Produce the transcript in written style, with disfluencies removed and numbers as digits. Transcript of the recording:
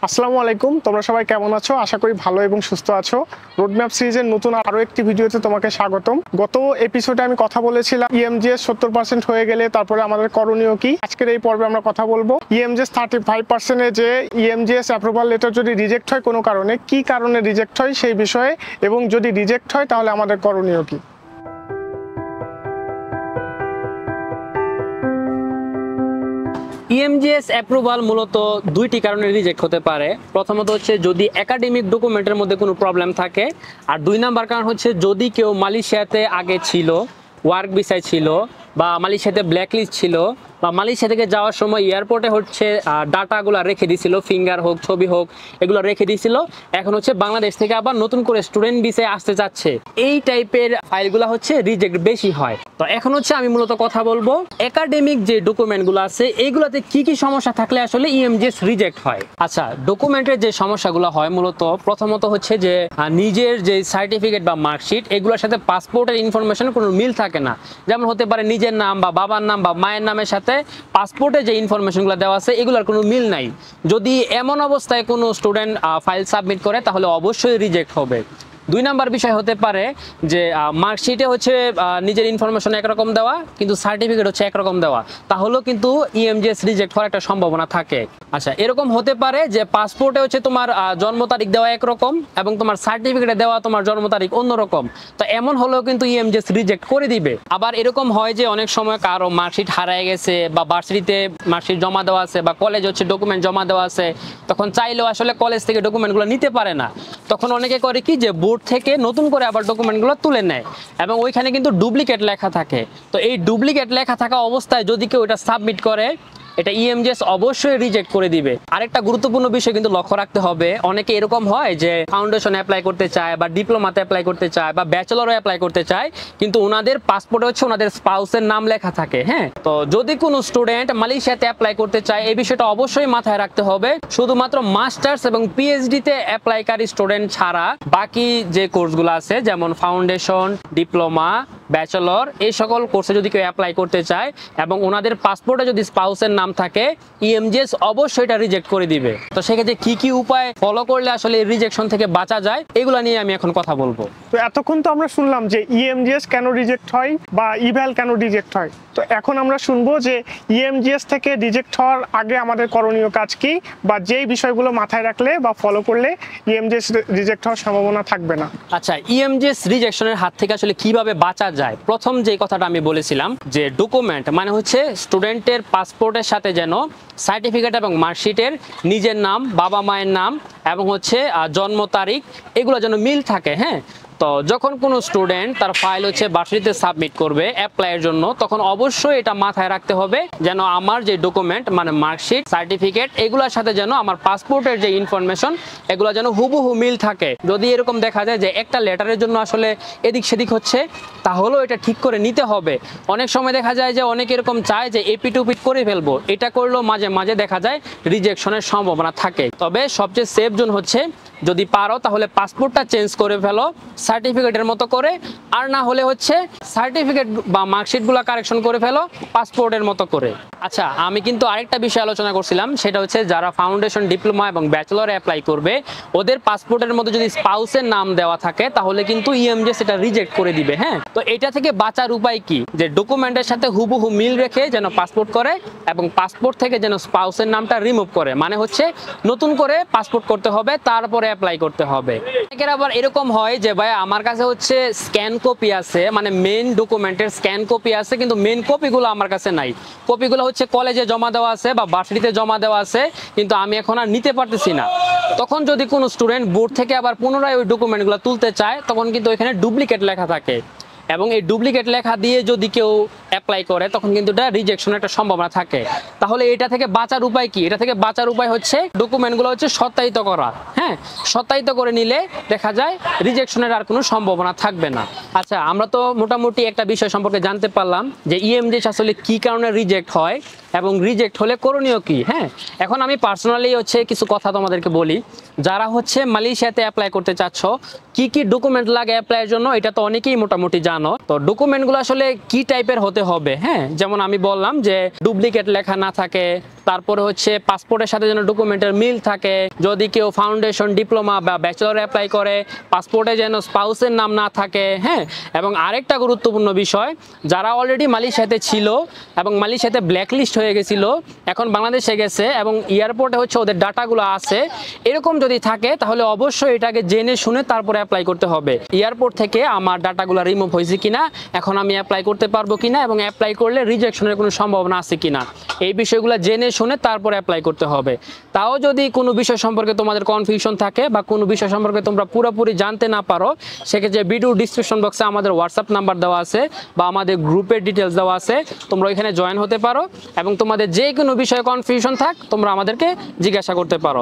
আসসালামু আলাইকুম, তোমরা সবাই কেমন আছো? আশা করি ভালো এবং সুস্থ আছো। রোডম্যাপ সিরিজের নতুন আরো একটি ভিডিওতে তোমাকে স্বাগতম। গত এপিসোডে আমি কথা বলেছিলাম ইএমজিএস 70% হয়ে গেলে তারপরে আমাদের করণীয় কি। আজকের এই পর্বে আমরা কথা বলবো ইএমজিএস 35%-এ যে ইএমজিএস অ্যাপ্রুভাল লেটার যদি রিজেক্ট হয় কোনো কারণে, কি কারণে রিজেক্ট হয় সেই বিষয়ে, এবং যদি রিজেক্ট হয় তাহলে আমাদের করণীয় কি। ইএমজিএস অ্যাপ্রুভাল মূলত দুইটি কারণে রিজেক্ট হতে পারে। প্রথমত হচ্ছে যদি একাডেমিক ডকুমেন্টের মধ্যে কোনো প্রবলেম থাকে, আর দুই নাম্বার কারণ হচ্ছে যদি কেউ মালয়েশিয়াতে আগে ছিল, ওয়ার্ক ভিসায় ছিল, বা মালয়েশিয়াতে ব্ল্যাকলিস্ট ছিল, বা মালয়েশিয়া থেকে যাওয়ার সময় এয়ারপোর্টে হচ্ছে ডাটাগুলো রেখে দিছিল, ফিঙ্গার হোক ছবি হোক এগুলো রেখে দিছিল, এখন হচ্ছে বাংলাদেশ থেকে আবার নতুন করে স্টুডেন্ট ভিসায় আসতে চাচ্ছে, এই টাইপের ফাইলগুলো হচ্ছে রিজেক্ট বেশি হয়। তো এখন হচ্ছে আমি মূলত কথা বলবো একাডেমিক যে ডকুমেন্টগুলো আছে এইগুলোতে কি কি সমস্যা থাকলে আসলে ইএমজিএস রিজেক্ট হয়। আচ্ছা, ডকুমেন্টের যে সমস্যাগুলো হয় মূলত প্রথমত হচ্ছে যে নিজের যে সার্টিফিকেট বা মার্কশিট এগুলোর সাথে পাসপোর্টের ইনফরমেশন কোনো মিল থাকে না। যেমন হতে পারে নিজের নাম বা বাবার নাম বা মায়ের নামের সাথে পাসপোর্টে যে ইনফরমেশনগুলো দেওয়া আছে এগুলোর কোনো মিল নাই। যদি এমন অবস্থায় কোনো স্টুডেন্ট ফাইল সাবমিট করে তাহলে অবশ্যই রিজেক্ট হবে। দুই নাম্বার বিষয় হতে পারে যে মার্কশিটে হচ্ছে নিজের ইনফরমেশন একরকম দেওয়া কিন্তু সার্টিফিকেট হচ্ছে একরকম দেওয়া, তাহলেও কিন্তু ইএমজিএস রিজেক্ট হওয়ার একটা সম্ভাবনা থাকে। আচ্ছা, এরকম হতে পারে যে পাসপোর্টে হচ্ছে তোমার জন্ম তারিখ দেওয়া একরকম এবং তোমার সার্টিফিকেটে দেওয়া তোমার জন্ম তারিখ অন্যরকম, তো এমন হলেও কিন্তু ইএমজিএস রিজেক্ট করে দিবে। আবার এরকম হয় যে অনেক সময় কারো মার্কশিট হারায় গেছে বা ভার্সিটিতে মার্কশিট জমা দেওয়া আছে বা কলেজ হচ্ছে ডকুমেন্ট জমা দেওয়া আছে, তখন চাইলেও আসলে কলেজ থেকে ডকুমেন্টগুলো নিতে পারে না। তখন অনেকে করে কি যে বোর্ড থেকে নতুন করে আবার ডকুমেন্টগুলো তুলে নেয় এবং ওইখানে কিন্তু ডুপ্লিকেট লেখা থাকে। তো এই ডুপ্লিকেট লেখা থাকা অবস্থায় যদি কেউ এটা সাবমিট করে, এটা ইএমজিএস অবশ্যই রিজেক্ট করে দিবে। আরেকটা গুরুত্বপূর্ণ বিষয় কিন্তু লক্ষ্য রাখতে হবে, অনেকে এরকম হয় যে ফাউন্ডেশন অ্যাপ্লাই করতে চায় বা ডিপ্লোমাতে অ্যাপ্লাই করতে চায় বা ব্যাচেলরও অ্যাপ্লাই করতে চায়, কিন্তু ওনাদের পাসপোর্টে হচ্ছে ওনাদের স্পাউসের নাম লেখা থাকে। হ্যাঁ, তো যদি কোনো স্টুডেন্ট মালয়েশিয়াতে অ্যাপ্লাই করতে চায় এই বিষয়টা অবশ্যই মাথায় রাখতে হবে। শুধুমাত্র মাস্টার্স এবং পিএইচডিতে অ্যাপ্লাইকারী স্টুডেন্ট ছাড়া বাকি যে কোর্সগুলো আছে যেমন ফাউন্ডেশন, ডিপ্লোমা, ব্যাচেলর, এই সকল কোর্সে যদি কেউ অ্যাপ্লাই করতে চায় এবং ওনাদের পাসপোর্টে যদি স্পাউসের নাম থাকে, ইএমজিএস অবশ্যই এটা রিজেক্ট করে দিবে। তো সেক্ষেত্রে কি কি উপায় ফলো করলে আসলে রিজেকশন থেকে বাঁচা যায় এগুলো নিয়ে আমি এখন কথা বলবো। তো এতক্ষণ তো আমরা শুনলাম যে ইএমজিএস কেন রিজেক্ট হয় বা ইভ্যাল কেন রিজেক্ট হয়। তো এখন আমরা শুনবো যে ইএমজিএস থেকে রিজেক্ট হওয়ার আগে আমাদের করণীয় কাজ কি, বা যেই বিষয়গুলো মাথায় রাখলে বা ফলো করলে ইএমজিএস রিজেক্ট হওয়ার সম্ভাবনা থাকবে না। আচ্ছা, ইএমজিএস রিজেকশনের হাত থেকে আসলে কিভাবে বাঁচা যায়। প্রথম যে কথাটা আমি বলেছিলাম যে ডকুমেন্ট মানে হচ্ছে স্টুডেন্টের পাসপোর্টের সাথে যেন সার্টিফিকেট এবং মার্কশিটের নিজের নাম, বাবা মায়ের নাম এবং হচ্ছে জন্ম তারিখ এগুলো যেন মিল থাকে। হ্যাঁ, তো যখন কোনো স্টুডেন্ট তার ফাইল হচ্ছে ভার্সিটিতে সাবমিট করবে অ্যাপ্লাইয়ের জন্য, তখন অবশ্যই এটা মাথায় রাখতে হবে যেন আমার যে ডকুমেন্ট মানে মার্কশিট, সার্টিফিকেট এগুলোর সাথে যেন আমার পাসপোর্টের যে ইনফরমেশন এগুলো যেন হুবহু মিল থাকে। যদি এরকম দেখা যায় যে একটা লেটারের জন্য আসলে এদিক সেদিক হচ্ছে, তাহলেও এটা ঠিক করে নিতে হবে। অনেক সময় দেখা যায় যে অনেক এরকম চায় যে এপিট ওপিট করে ফেলবো, এটা করলেও মাঝে মাঝে দেখা যায় রিজেকশনের সম্ভাবনা থাকে। তবে সবচেয়ে সেফ জোন হচ্ছে যদি পারো তাহলে পাসপোর্টটা চেঞ্জ করে ফেলো সার্টিফিকেটের মতো করে, আর না হলে হচ্ছে সার্টিফিকেট বা মার্কশিটগুলো কারেকশন করে ফেলো পাসপোর্টের মতো করে। আচ্ছা, আমি কিন্তু আরেকটা বিষয় আলোচনা করছিলাম, সেটা হচ্ছে যারা ফাউন্ডেশন, ডিপ্লোমা এবং ব্যাচেলরে অ্যাপ্লাই করবে ওদের পাসপোর্টের মধ্যে যদি স্পাউসের নাম দেওয়া থাকে তাহলে কিন্তু ইএমজিএস এটা রিজেক্ট করে দিবে। হ্যাঁ, তো এটা থেকে বাঁচার উপায় কি, যে ডকুমেন্টের সাথে হুবহু মিল রেখে যেন পাসপোর্ট করে এবং পাসপোর্ট থেকে যেন স্পাউসের নামটা রিমুভ করে, মানে হচ্ছে নতুন করে পাসপোর্ট করতে হবে তারপরে অ্যাপ্লাই করতে হবে। অনেকের আবার এরকম হয় যে ভাই আমার কাছে হচ্ছে স্ক্যান কপি আছে, মানে মেইন ডকুমেন্টের স্ক্যান কপি আছে কিন্তু মেইন কপিগুলো আমার কাছে নাই, কপিগুলো হচ্ছে কলেজে জমা দেওয়া আছে বা ভার্সিটিতে জমা দেওয়া আছে কিন্তু আমি এখন আর নিতে পারতেছি না। তখন যদি কোনো স্টুডেন্ট বোর্ড থেকে আবার পুনরায় ওই ডকুমেন্টগুলো তুলতে চায় তখন কিন্তু এখানে ডুপ্লিকেট লেখা থাকে এবং এই ডুপ্লিকেট লেখা দিয়ে যদি কেউ অ্যাপ্লাই করে তখন কিন্তু এটা রিজেকশনের একটা সম্ভাবনা থাকে। তাহলে এটা থেকে বাঁচার উপায় কি? এটা থেকে বাঁচার উপায় হচ্ছে ডকুমেন্টগুলো হচ্ছে সত্যায়িত করা। হ্যাঁ, সত্যায়িত করে নিলে দেখা যায় রিজেকশনের আর কোনো সম্ভাবনা থাকবে না। আচ্ছা, আমরা তো মোটামুটি একটা বিষয় সম্পর্কে জানতে পারলাম যে ইএমজিএস আসলে কি কারণে রিজেক্ট হয় এবং রিজেক্ট হলে করণীয় কি। হ্যাঁ, এখন আমি পার্সোনালি হচ্ছে কিছু কথা তোমাদেরকে বলি। যারা হচ্ছে মালয়েশিয়াতে অ্যাপ্লাই করতে চাচ্ছ, কি কি ডকুমেন্ট লাগে অ্যাপ্লাইয়ের জন্য এটা তো অনেকেই মোটামুটি জানো। তো ডকুমেন্টগুলো আসলে কি টাইপের হতে হবে? হ্যাঁ, যেমন আমি বললাম যে ডুপ্লিকেট লেখা না থাকে, তারপরে হচ্ছে পাসপোর্টের সাথে যেন ডকুমেন্টের মিল থাকে, যদি কেউ ফাউন্ডেশন, ডিপ্লোমা বা ব্যাচেলর অ্যাপ্লাই করে পাসপোর্টে যেন স্পাউসের নাম না থাকে। হ্যাঁ, এবং আরেকটা গুরুত্বপূর্ণ বিষয়, যারা অলরেডি মালয়েশিয়াতে ছিল এবং মালয়েশিয়াতে ব্ল্যাকলিস্ট হয়ে গেছিল, এখন বাংলাদেশে গেছে এবং এয়ারপোর্টে হচ্ছে ওদের ডাটাগুলো আছে, এরকম যদি থাকে তাহলে অবশ্যই এটাকে জেনে শুনে তারপরে অ্যাপ্লাই করতে হবে। এয়ারপোর্ট থেকে আমার ডাটাগুলো রিমুভ হয়েছে কিনা, এখন আমি অ্যাপ্লাই করতে পারবো কিনা, এবং অ্যাপ্লাই করলে রিজেকশনের কোনো সম্ভাবনা আছে কিনা, এই বিষয়গুলো জেনে শুনে তারপরে অ্যাপ্লাই করতে হবে। তাও যদি কোনো বিষয় সম্পর্কে তোমাদের কনফিউশন থাকে বা কোনো বিষয় সম্পর্কে তোমরা পুরোপুরি জানতে না পারো, সেক্ষেত্রে ভিডিও ডিসক্রিপশন বক্সে আমাদের হোয়াটসঅ্যাপ নাম্বার দেওয়া আছে বা আমাদের গ্রুপের ডিটেলস দেওয়া আছে, তোমরা ওইখানে জয়েন হতে পারো এবং তোমাদের যে কোনো বিষয়ে কনফিউশন থাক তোমরা আমাদেরকে জিজ্ঞাসা করতে পারো।